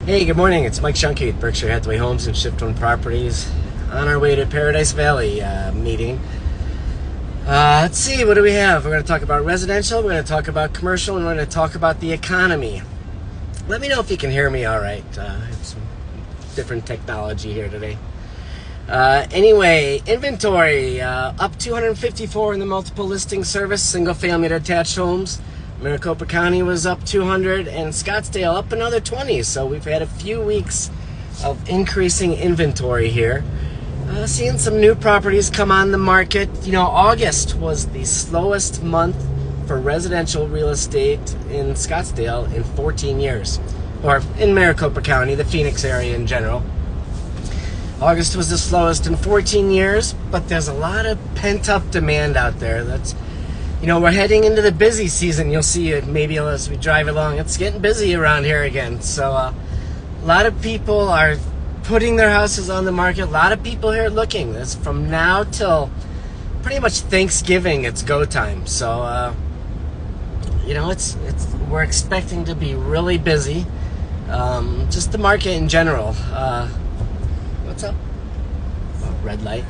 Hey, good morning. It's Mike Zschunke at Berkshire Hathaway Homes and Shift One Properties on our way to Paradise Valley meeting. Let's see, what do we have? We're going to talk about residential, we're going to talk about commercial, and we're going to talk about the economy. Let me know if you can hear me all right. I have some different technology here today. Anyway, inventory up 254 in the multiple listing service, single family detached homes. Maricopa County was up 200 and Scottsdale up another 20. So we've had a few weeks of increasing inventory here. Seeing some new properties come on the market. You know, August was the slowest month for residential real estate in Scottsdale in 14 years. Or in Maricopa County, the Phoenix area in general. August was the slowest in 14 years, but there's a lot of pent-up demand out there. That's, you know, we're heading into the busy season. You'll see it maybe as we drive along. It's getting busy around here again. So a lot of people are putting their houses on the market. A lot of people here looking. That's from now till pretty much Thanksgiving. It's go time. So you know, we're expecting to be really busy. Just the market in general. What's up? Oh, red light.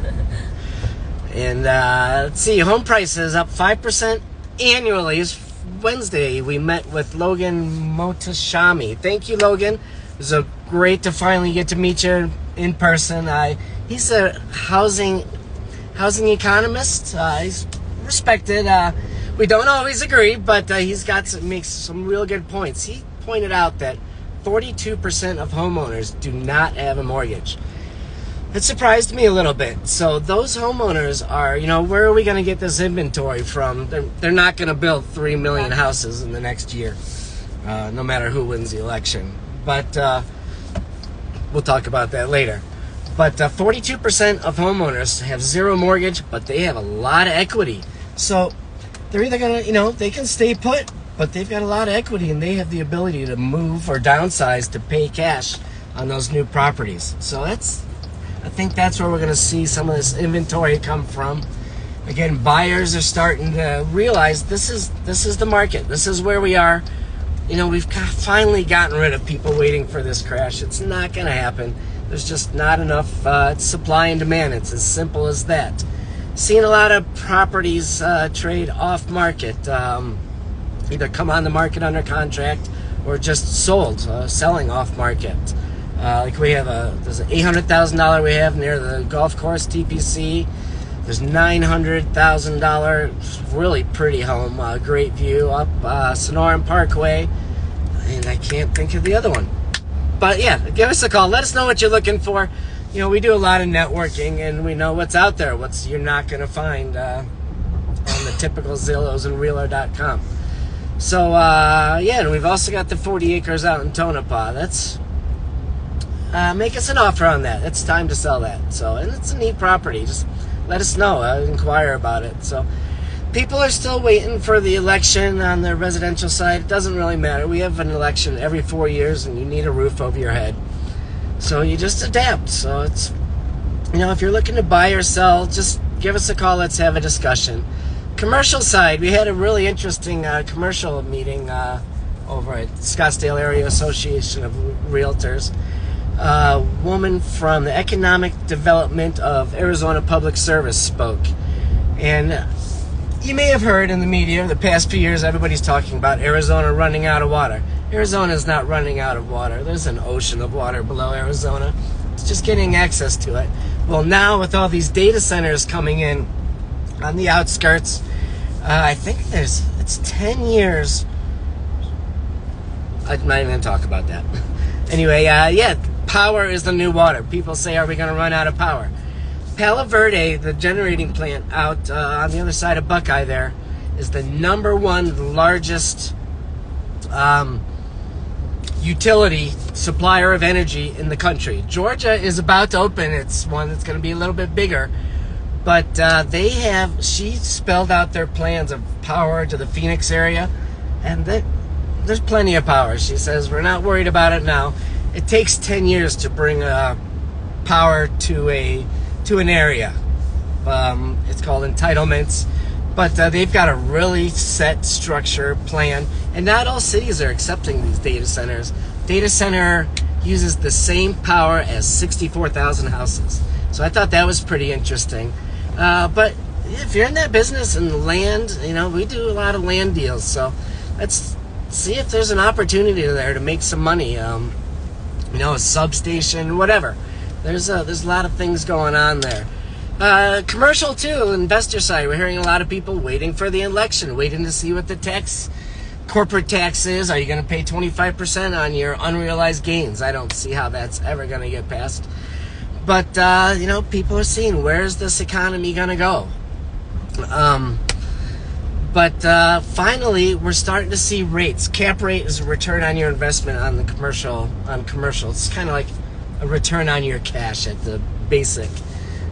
And let's see, home prices up 5% annually. Wednesday, we met with Logan Motashami. Thank you, Logan. It was great to finally get to meet you in person. He's a housing economist. He's respected. We don't always agree, but he's makes some real good points. He pointed out that 42% of homeowners do not have a mortgage. It surprised me a little bit. So those homeowners are, you know, where are we going to get this inventory from? They're not going to build 3 million houses in the next year, no matter who wins the election. But we'll talk about that later. But 42% of homeowners have zero mortgage, but they have a lot of equity. So they're either going to, you know, they can stay put, but they've got a lot of equity and they have the ability to move or downsize to pay cash on those new properties. So I think that's where we're going to see some of this inventory come from. Again, buyers are starting to realize this is the market. This is where we are. You know, we've finally gotten rid of people waiting for this crash. It's not going to happen. There's just not enough supply and demand. It's as simple as that. Seeing a lot of properties trade off market, either come on the market under contract or just sold, selling off market. Like we have there's an $800,000 we have near the golf course, TPC. There's $900,000, really pretty home, great view up Sonoran Parkway, and I can't think of the other one. But yeah, give us a call. Let us know what you're looking for. You know, we do a lot of networking, and we know what's out there, what's you're not going to find on the typical Zillows and Realtor.com. So yeah, and we've also got the 40 acres out in Tonopah. That's make us an offer on that. It's time to sell that. So, and it's a neat property. Just let us know. Inquire about it. So, people are still waiting for the election on the residential side. It doesn't really matter. We have an election every 4 years, and you need a roof over your head. So you just adapt. So it's, you know, if you're looking to buy or sell, just give us a call. Let's have a discussion. Commercial side, we had a really interesting commercial meeting over at Scottsdale Area Association of Realtors. A woman from the Economic Development of Arizona Public Service spoke. And you may have heard in the media the past few years, everybody's talking about Arizona running out of water. Arizona is not running out of water. There's an ocean of water below Arizona. It's just getting access to it. Well, now with all these data centers coming in on the outskirts, I think it's 10 years. I'm not even going to talk about that. Anyway, yeah, power is the new water. People say, are we going to run out of power? Palo Verde, the generating plant out on the other side of Buckeye there, is the #1 largest utility supplier of energy in the country. Georgia is about to open. It's one that's going to be a little bit bigger. But she spelled out their plans of power to the Phoenix area, and there's plenty of power. She says, we're not worried about it now. It takes 10 years to bring power to an area. It's called entitlements. But they've got a really set structure plan. And not all cities are accepting these data centers. Data center uses the same power as 64,000 houses. So I thought that was pretty interesting. But if you're in that business and land, we do a lot of land deals. So let's see if there's an opportunity there to make some money. A substation, whatever. There's a lot of things going on there. Commercial too, investor side. We're hearing a lot of people waiting for the election, waiting to see what the corporate tax is. Are you going to pay 25% on your unrealized gains? I don't see how that's ever going to get passed. But, people are seeing, where's this economy going to go? But finally, we're starting to see rates. Cap rate is a return on your investment on commercial. It's kind of like a return on your cash at the basic.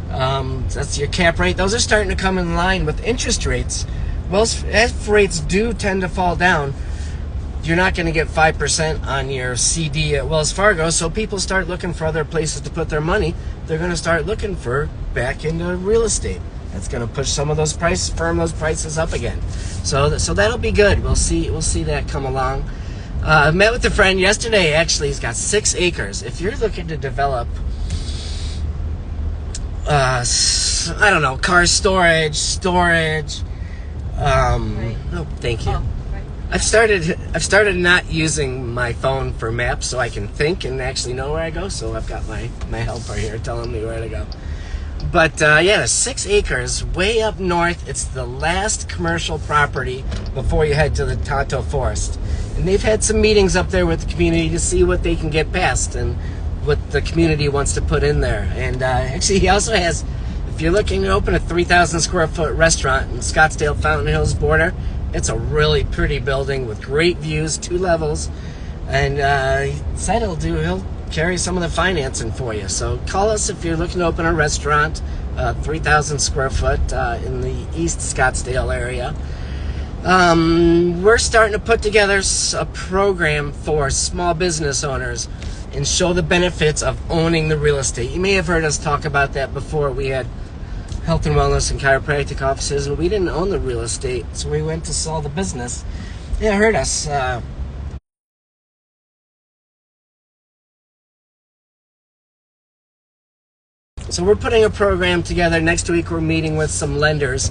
That's your cap rate. Those are starting to come in line with interest rates. Well, if rates do tend to fall down, you're not going to get 5% on your CD at Wells Fargo, so people start looking for other places to put their money. They're going to start looking for back into real estate. That's going to push some of those prices, firm those prices up again. So that'll be good. We'll see that come along. I met with a friend yesterday. Actually, he's got 6 acres. If you're looking to develop, car storage. No, thank you. Oh, right. I've started not using my phone for maps so I can think and actually know where I go. So I've got my helper here telling me where to go. But there's 6 acres way up north. It's the last commercial property before you head to the Tonto Forest. And they've had some meetings up there with the community to see what they can get passed and what the community wants to put in there. And actually, he also has, if you're looking to open a 3,000 square foot restaurant in Scottsdale, Fountain Hills border, it's a really pretty building with great views, 2 levels. And he said he'll carry some of the financing for you. So call us if you're looking to open a restaurant, 3,000 square foot in the East Scottsdale area. We're starting to put together a program for small business owners and show the benefits of owning the real estate. You may have heard us talk about that before. We had health and wellness and chiropractic offices, and we didn't own the real estate, so we went to sell the business. Yeah, it hurt us. So we're putting a program together. Next week we're meeting with some lenders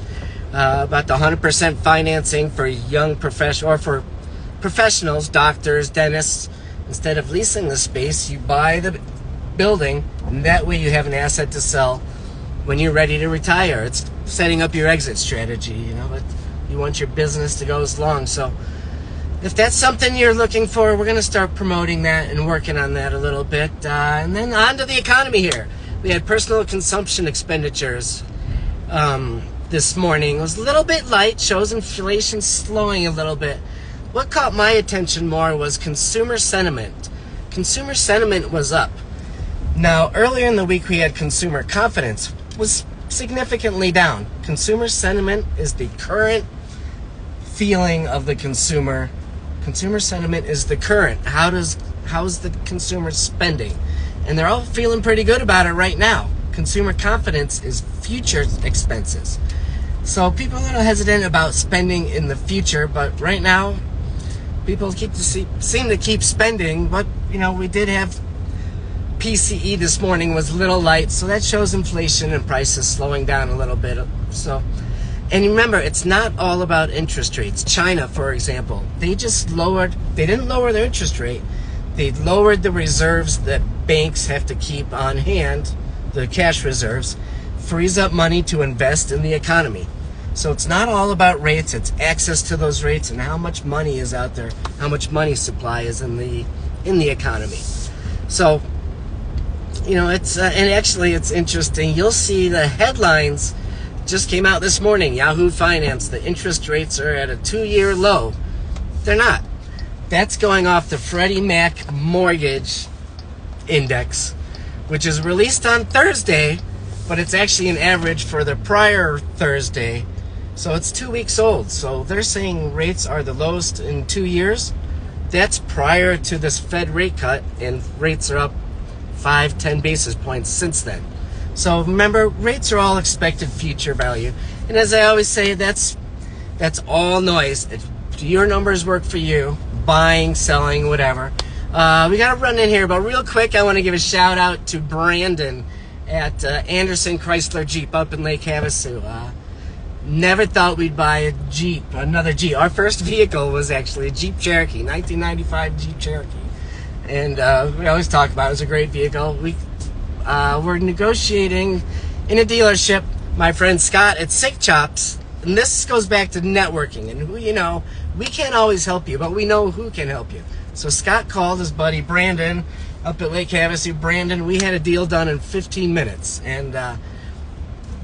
about the 100% financing for young professionals, doctors, dentists. Instead of leasing the space, you buy the building, and that way you have an asset to sell when you're ready to retire. It's setting up your exit strategy, but you want your business to go as long. So if that's something you're looking for, we're going to start promoting that and working on that a little bit. And then on to the economy here. We had personal consumption expenditures this morning. It was a little bit light, shows inflation slowing a little bit. What caught my attention more was consumer sentiment. Consumer sentiment was up. Now, earlier in the week, we had consumer confidence was significantly down. Consumer sentiment is the current feeling of the consumer. Consumer sentiment is the current. How's the consumer spending? And they're all feeling pretty good about it right now. Consumer confidence is future expenses. So people are a little hesitant about spending in the future, but right now, people seem to keep spending. But, we did have PCE this morning was a little light, so that shows inflation and prices slowing down a little bit. So, and remember, it's not all about interest rates. China, for example, they didn't lower their interest rate. They lowered the reserves that banks have to keep on hand, the cash reserves, frees up money to invest in the economy. So it's not all about rates, it's access to those rates and how much money is out there, how much money supply is in the economy. So, it's interesting. You'll see the headlines just came out this morning. Yahoo Finance, the interest rates are at a 2-year low. They're not. That's going off the Freddie Mac mortgage index, which is released on Thursday, but it's actually an average for the prior Thursday. So it's 2 weeks old. So they're saying rates are the lowest in 2 years. That's prior to this Fed rate cut, and rates are up 5-10 basis points since then. So remember, rates are all expected future value. And as I always say, that's all noise. If your numbers work for you, buying, selling, whatever, We got to run in here, but real quick, I want to give a shout out to Brandon at Anderson Chrysler Jeep up in Lake Havasu. Never thought we'd buy a Jeep, another Jeep. Our first vehicle was actually a Jeep Cherokee, 1995 Jeep Cherokee. And we always talk about it. It was a great vehicle. We're negotiating in a dealership. My friend Scott at Sick Chops, and this goes back to networking. And who, we can't always help you, but we know who can help you. So Scott called his buddy Brandon up at Lake Havasu. Brandon, we had a deal done in 15 minutes, and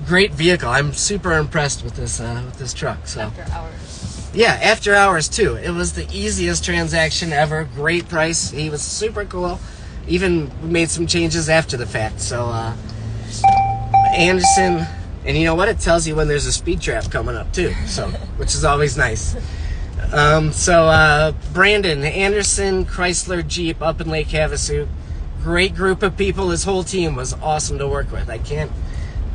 great vehicle. I'm super impressed with this truck. So after hours. Yeah, after hours too. It was the easiest transaction ever. Great price. He was super cool. Even made some changes after the fact. So Anderson, and you know what? It tells you when there's a speed trap coming up too. So which is always nice. Brandon, Anderson Chrysler Jeep up in Lake Havasu. Great group of people. His whole team was awesome to work with.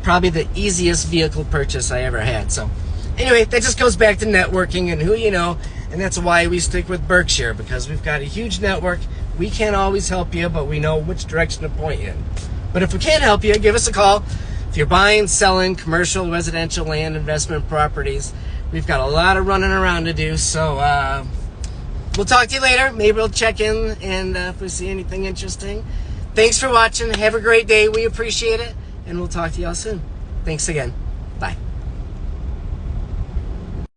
Probably the easiest vehicle purchase I ever had. So anyway, that just goes back to networking and who you know, and that's why we stick with Berkshire, because we've got a huge network. We can't always help you, but we know which direction to point you in. But if we can't help you, give us a call. If you're buying, selling commercial, residential, land, investment properties, we've got a lot of running around to do. So we'll talk to you later. Maybe we'll check in and if we see anything interesting. Thanks for watching. Have a great day. We appreciate it. And we'll talk to y'all soon. Thanks again.